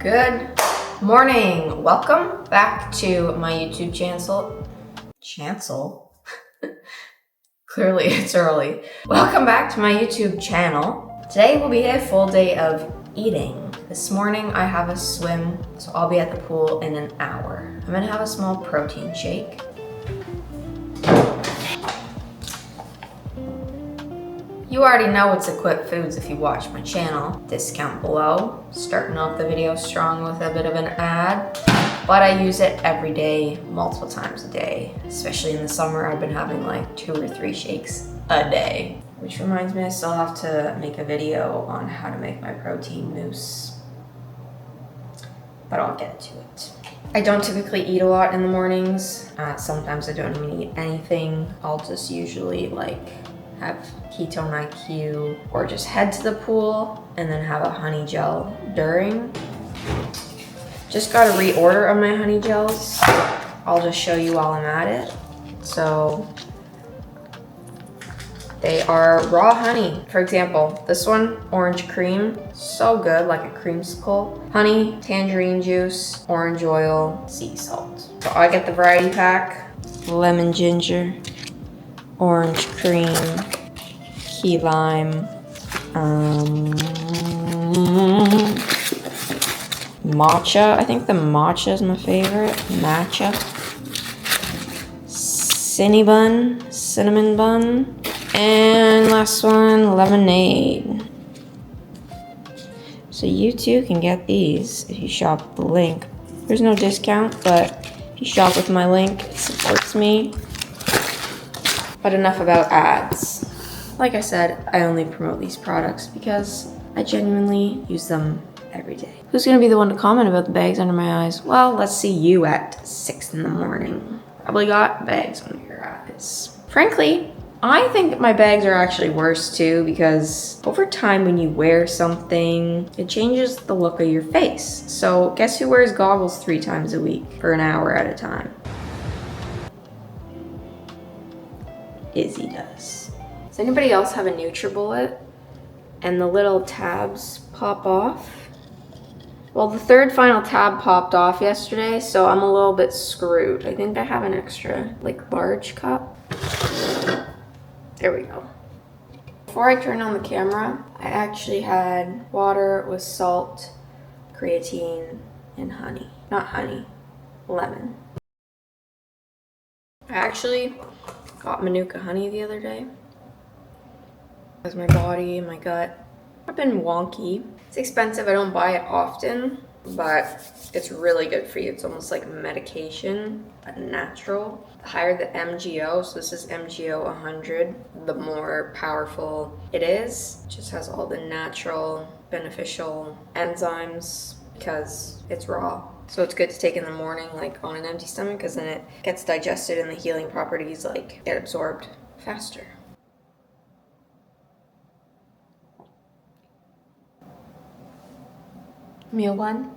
Good morning. Welcome back to my YouTube channel. Clearly it's early. Welcome back to my YouTube channel. Today will be a full day of eating. This morning I have a swim, so I'll be at the pool in an hour. I'm gonna have a small protein shake. You already know it's Equipped Foods if you watch my channel. Discount below. Starting off the video strong with a bit of an ad, but I use it every day, multiple times a day. Especially in the summer, I've been having like 2 or 3 shakes a day. Which reminds me, I still have to make a video on how to make my protein mousse, but I'll get to it. I don't typically eat a lot in the mornings. Sometimes I don't even eat anything. I'll just usually have ketone IQ or just head to the pool and then have a honey gel during. Just got a reorder of my honey gels. I'll just show you while I'm at it. So they are raw honey. For example, this one, orange cream, so good, like a creamsicle. Honey, tangerine juice, orange oil, sea salt. So I get the variety pack. Lemon ginger, orange cream, key lime, matcha. I think the matcha is my favorite. Matcha. Cinnamon bun. And last one, lemonade. So you too can get these if you shop the link. There's no discount, but if you shop with my link, it supports me. But enough about ads. Like I said, I only promote these products because I genuinely use them every day. Who's gonna be the one to comment about the bags under my eyes? Well, let's see you at 6 in the morning. Probably got bags under your eyes. Frankly, I think my bags are actually worse too, because over time when you wear something, it changes the look of your face. So guess who wears goggles 3 times a week for an hour at a time? Izzy does. Does anybody else have a NutriBullet and the little tabs pop off? Well, the 3rd final tab popped off yesterday, so I'm a little bit screwed. I think I have an extra, large cup. There we go. Before I turned on the camera, I actually had water with salt, creatine, and honey. Not honey, lemon. I actually got Manuka honey the other day because my body and my gut have been wonky. It's expensive, I don't buy it often, but it's really good for you. It's almost like medication, but natural. The higher the MGO, so this is MGO 100, the more powerful it is. It just has all the natural beneficial enzymes because it's raw. So it's good to take in the morning, on an empty stomach, because then it gets digested and the healing properties get absorbed faster. Meal 1,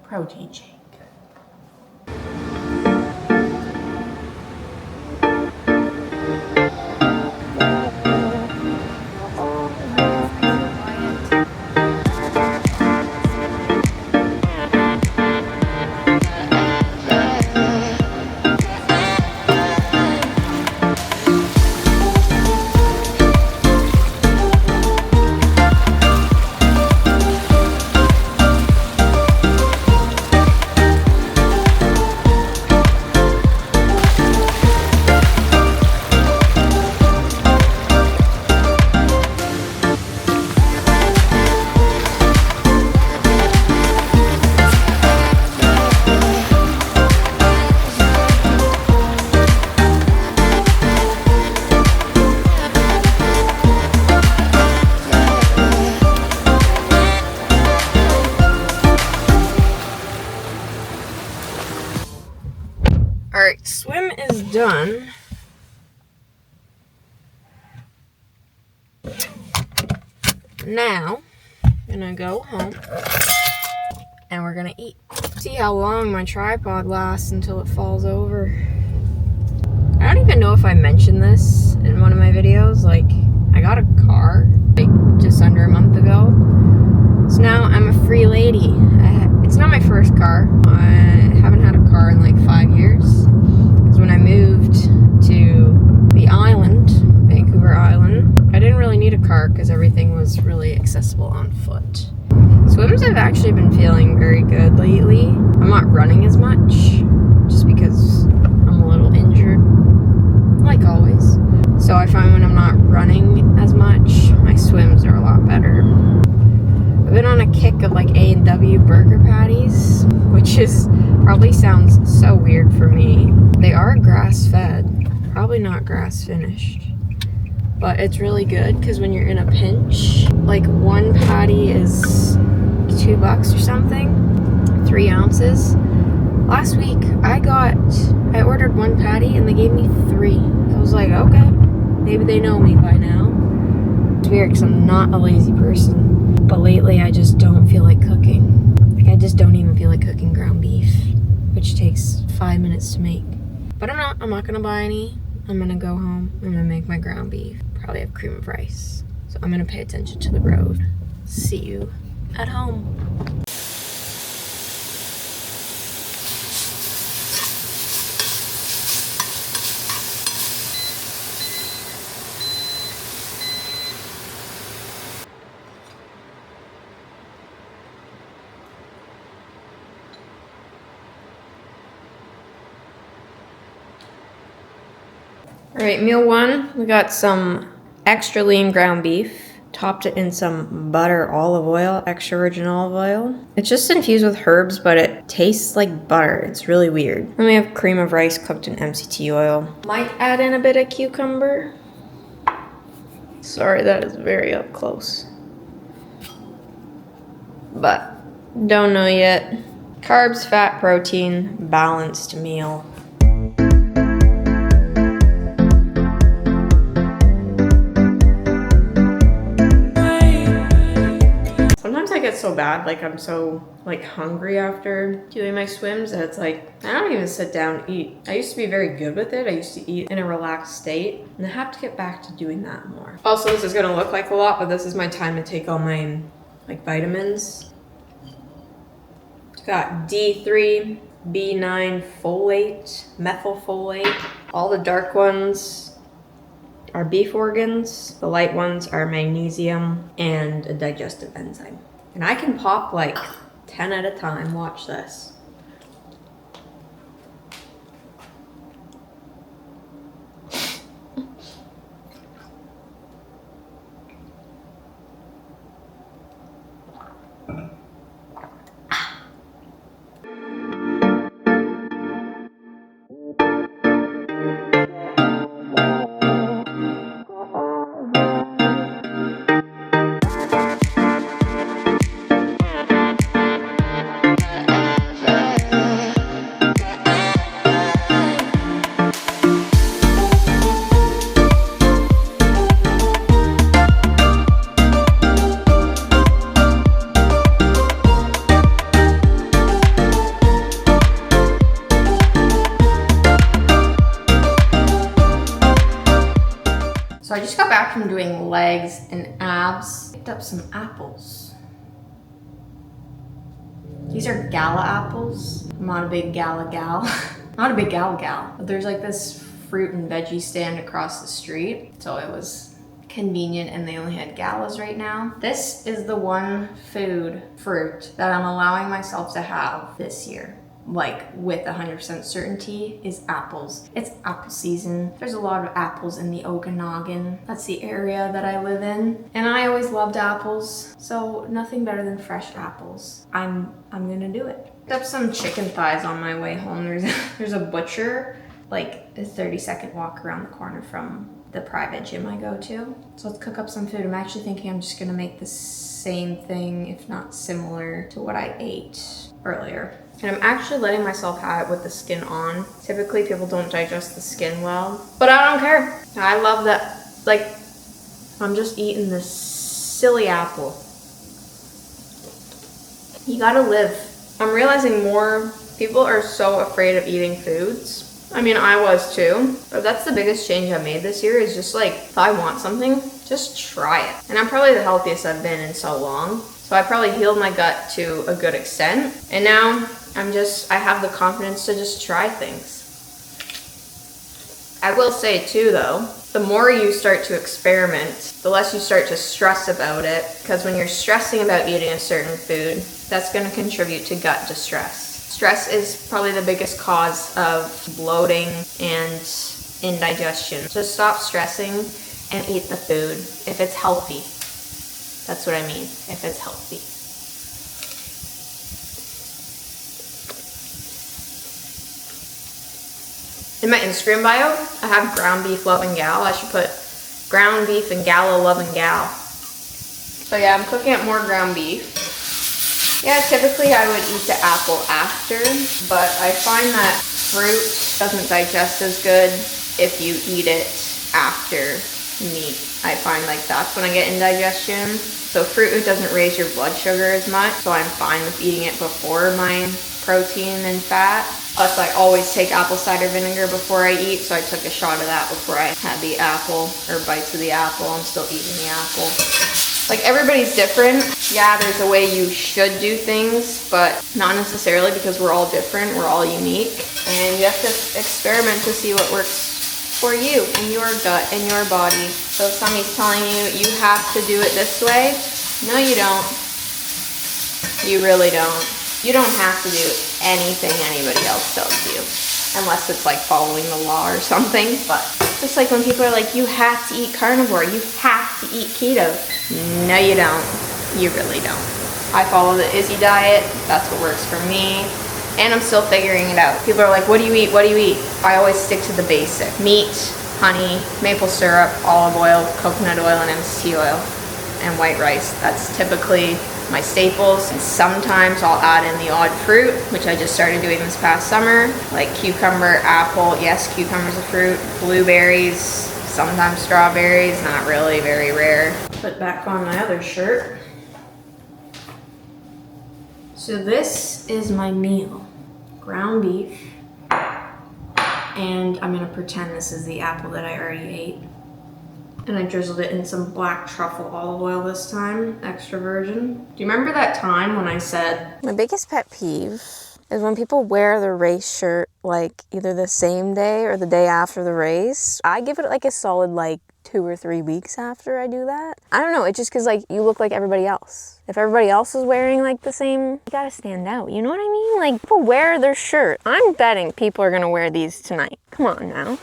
protein shake. Alright, swim is done. Now, I'm gonna go home and we're gonna eat. See how long my tripod lasts until it falls over. I don't even know if I mentioned this in one of my videos. I got a car just under a month ago. So now I'm a free lady. It's not my first car. I haven't had a car in like 5 years. Because when I moved to the island, Vancouver Island, I didn't really need a car because everything was really accessible on foot. Swims I've actually been feeling very good lately. I'm not running as much just because I'm a little injured, like always. So I find when I'm not running as much, my swims are a lot better. I've been on a kick of like A&W burger patties, which is probably sounds so weird for me. They are grass-fed, probably not grass-finished. But it's really good because when you're in a pinch, like one patty is $2 or something, 3 ounces. Last week I ordered one patty and they gave me 3. I was like, okay, maybe they know me by now. It's weird because I'm not a lazy person, but lately I just don't feel like cooking. Like I just don't even feel like cooking ground beef, which takes 5 minutes to make. But I'm not gonna buy any. I'm gonna go home, I'm gonna make my ground beef. Probably have cream of rice. So I'm gonna pay attention to the road. See you at home. All right, meal 1, we got some extra lean ground beef. Topped it in some butter, olive oil, extra virgin olive oil. It's just infused with herbs, but it tastes like butter. It's really weird. Then we have cream of rice cooked in MCT oil. Might add in a bit of cucumber. Sorry, that is very up close. But don't know yet. Carbs, fat, protein, balanced meal. I get so bad, like I'm so like hungry after doing my swims that it's like I don't even sit down and eat. I used to be very good with it. I used to eat in a relaxed state, and I have to get back to doing that more. Also, this is gonna look like a lot, but this is my time to take all my like vitamins. It's got D3, B9, folate, methylfolate. All the dark ones are beef organs. The light ones are magnesium and a digestive enzyme. And I can pop like 10 at a time. Watch this. So I just got back from doing legs and abs. Picked up some apples. These are gala apples. I'm not a big gala gal. Not a big gal, but there's like this fruit and veggie stand across the street. So it was convenient and they only had galas right now. This is the one fruit that I'm allowing myself to have this year. Like with 100% certainty is apples. It's apple season. There's a lot of apples in the Okanagan. That's the area that I live in. And I always loved apples. So nothing better than fresh apples. I'm gonna do it. Picked up some chicken thighs on my way home. There's a butcher, like a 30-second walk around the corner from the private gym I go to. So let's cook up some food. I'm actually thinking I'm just gonna make the same thing, if not similar to what I ate earlier. And I'm actually letting myself have it with the skin on. Typically people don't digest the skin well, but I don't care. I love that, like, I'm just eating this silly apple. You gotta live. I'm realizing more people are so afraid of eating foods. I mean, I was too, but that's the biggest change I made this year is just like, if I want something, just try it. And I'm probably the healthiest I've been in so long. So I probably healed my gut to a good extent. And now I have the confidence to just try things. I will say too though, the more you start to experiment, the less you start to stress about it, because when you're stressing about eating a certain food, that's going to contribute to gut distress. Stress is probably the biggest cause of bloating and indigestion. Just stop stressing and eat the food if it's healthy. That's what I mean, if it's healthy. In my Instagram bio, I have ground beef loving gal. I should put ground beef and gala loving gal. So yeah, I'm cooking up more ground beef. Yeah, typically I would eat the apple after, but I find that fruit doesn't digest as good if you eat it after meat. I find like that's when I get indigestion. So fruit doesn't raise your blood sugar as much, so I'm fine with eating it before my protein and fat. Plus I always take apple cider vinegar before I eat, so I took a shot of that before I had the apple, or bites of the apple. I'm still eating the apple. Like, everybody's different. Yeah, there's a way you should do things, but not necessarily, because we're all different, we're all unique. And you have to experiment to see what works for you and your gut and your body. So if somebody's telling you, you have to do it this way, no you don't. You really don't. You don't have to do anything anybody else tells you, unless it's like following the law or something. But just like when people are like, you have to eat carnivore, you have to eat keto. No, you don't. You really don't. I follow the Izzy diet. That's what works for me. And I'm still figuring it out. People are like, what do you eat? What do you eat? I always stick to the basic. Meat, honey, maple syrup, olive oil, coconut oil, and MCT oil, and white rice. That's typically my staples. And sometimes I'll add in the odd fruit, which I just started doing this past summer, like cucumber, apple. Yes, cucumber's a fruit. Blueberries, sometimes strawberries, not really, very rare. Put back on my other shirt. So this is my meal. Ground beef. And I'm gonna pretend this is the apple that I already ate. And I drizzled it in some black truffle olive oil this time, extra virgin. Do you remember that time when I said... My biggest pet peeve is when people wear the race shirt like either the same day or the day after the race. I give it like a solid like 2 or 3 weeks after I do that. I don't know, it's just because like you look like everybody else. If everybody else is wearing like the same, you gotta stand out, you know what I mean? Like, people wear their shirt. I'm betting people are gonna wear these tonight. Come on now.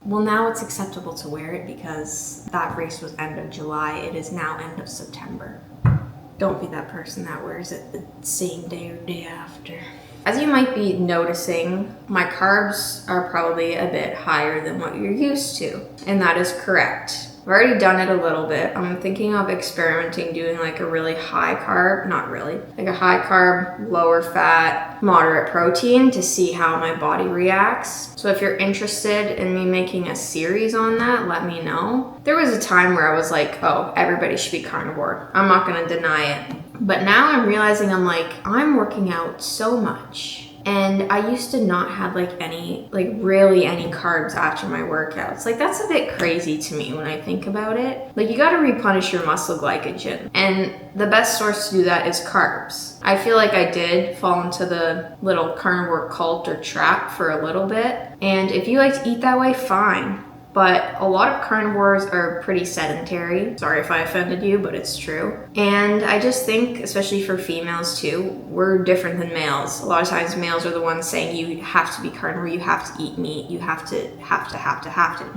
Well, now it's acceptable to wear it because that race was end of July. It is now end of September. Don't be that person that wears it the same day or day after. As you might be noticing, my carbs are probably a bit higher than what you're used to, and that is correct. I've already done it a little bit. I'm thinking of experimenting doing like a really high carb, not really, like a high carb, lower fat, moderate protein to see how my body reacts. So if you're interested in me making a series on that, let me know. There was a time where I was like, oh, everybody should be carnivore. I'm not gonna deny it. But now I'm realizing I'm working out so much. And I used to not have really any carbs after my workouts. Like, that's a bit crazy to me when I think about it. Like, you gotta replenish your muscle glycogen. And the best source to do that is carbs. I feel like I did fall into the little carnivore cult or trap for a little bit. And if you like to eat that way, fine. But a lot of carnivores are pretty sedentary. Sorry if I offended you, but it's true. And I just think, especially for females too, we're different than males. A lot of times males are the ones saying you have to be carnivore, you have to eat meat, you have to.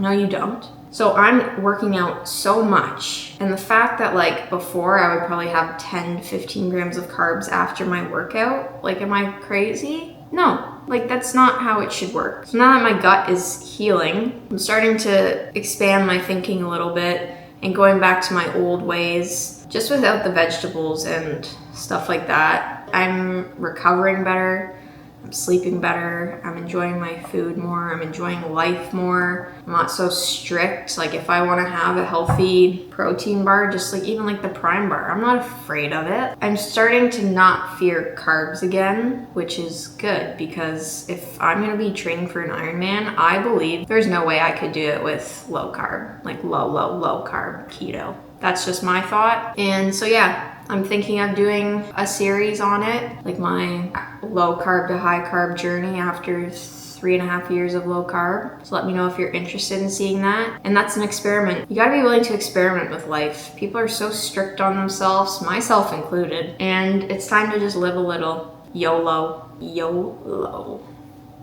No, you don't. So I'm working out so much. And the fact that like before I would probably have 10 to 15 grams of carbs after my workout, like, am I crazy? No. Like, that's not how it should work. So now that my gut is healing, I'm starting to expand my thinking a little bit and going back to my old ways, just without the vegetables and stuff like that. I'm recovering better. I'm sleeping better. I'm enjoying my food more. I'm enjoying life more. I'm not so strict. Like, if I want to have a healthy protein bar, just like even like the Prime bar, I'm not afraid of it. I'm starting to not fear carbs again, which is good, because if I'm going to be training for an Ironman, I believe there's no way I could do it with low carb, like low carb keto. That's just my thought. And so yeah, I'm thinking of doing a series on it, like my low carb to high carb journey after 3.5 years of low carb. So let me know if you're interested in seeing that. And that's an experiment. You gotta be willing to experiment with life. People are so strict on themselves, myself included, and it's time to just live a little. YOLO. YOLO.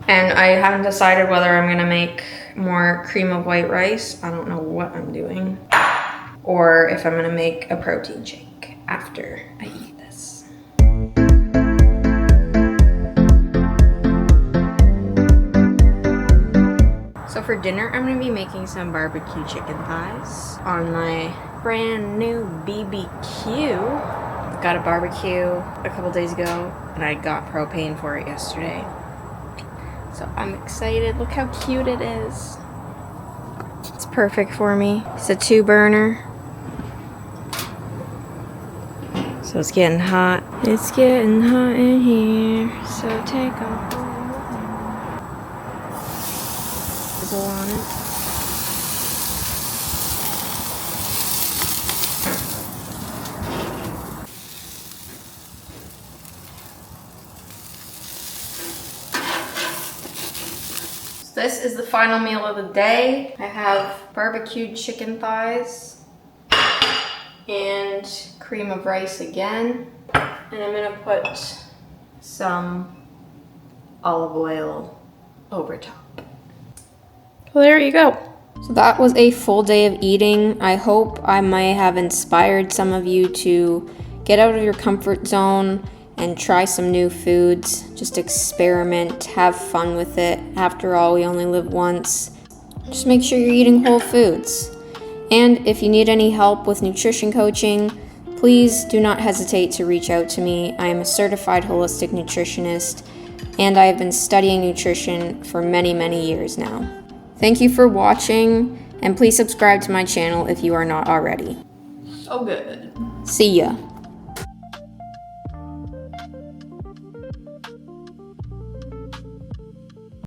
And I haven't decided whether I'm gonna make more cream of white rice. I don't know what I'm doing. Or if I'm gonna make a protein shake after I eat this. So for dinner, I'm gonna be making some barbecue chicken thighs on my brand new BBQ. Got a barbecue a couple days ago, and I got propane for it yesterday. So I'm excited. Look how cute it is. It's perfect for me. It's a 2-burner. So it's getting hot. It's getting hot in here. So take a sizzle on it. This is the final meal of the day. I have barbecued chicken thighs and cream of rice again. And I'm gonna put some olive oil over top. Well, there you go. So that was a full day of eating. I hope I may have inspired some of you to get out of your comfort zone and try some new foods. Just experiment, have fun with it. After all, we only live once. Just make sure you're eating whole foods. And if you need any help with nutrition coaching, please do not hesitate to reach out to me. I am a certified holistic nutritionist, and I have been studying nutrition for many, many years now. Thank you for watching, and please subscribe to my channel if you are not already. So good. See ya.